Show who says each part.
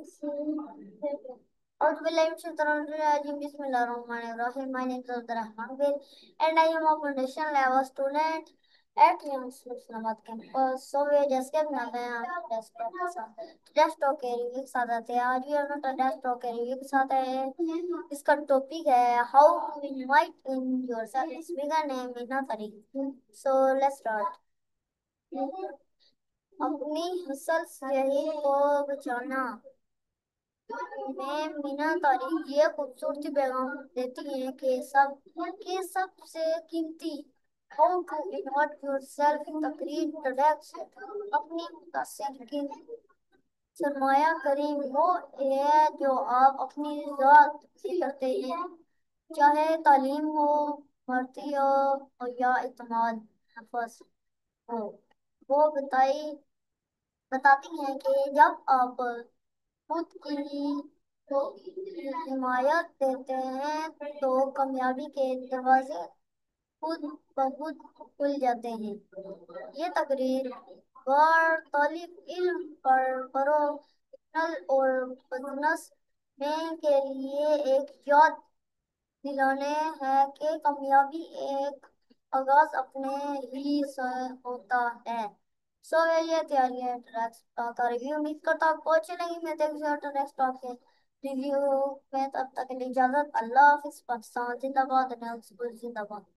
Speaker 1: أعوذ بالله من الشيطان الرجيم. Bismillahirrahmanirrahim. My name is Abdurrahman Bil, and I am a foundation level student at Young Islamabad campus. So we just came now desktop के साथ desktop के रिव्यू के साथ आते हैं. आज भी हम लोग desktop के रिव्यू के साथ आए हैं. इसका टॉपिक है how to invite in yourself. Speaker name is Natari. So let's start. अपनी हसल यही को बचाना में मीना तारीख ये खूबसूरती पैगाम देती है कि सबसे कीमती हाउ टू इन्वर्ट योरसेल्फ तकरीर प्रोडक्ट्स अपनी मुतासिर की सरमाया करीम वो है जो आप अपनी ज़ात से करते हैं, चाहे तालीम हो, भर्ती हो या इत्मीनान नफ्स हो। वो बताती हैं कि जब आप खुद की तो हिमायत देते हैं तो कामयाबी के दरवाजे खुद ब खुद खुल जाते हैं। ये तकरीर गैर तालिब इल्म पर प्रोफेशनल और बिजनेस मैन के लिए एक याद दिलाने हैं कि कामयाबी एक आगाज अपने ही से होता है। सो ये तैयारी है ट्रैक्स का रिव्यू उम्मीद करता हूँ आपको अच्छी लगी। मैं देखिए ट्रैक्स टॉप के रिव्यू में तब तक के लिए इजाजत। अल्लाह हाफिज। पाकिस्तान जिंदाबाद। जिंदाबाद।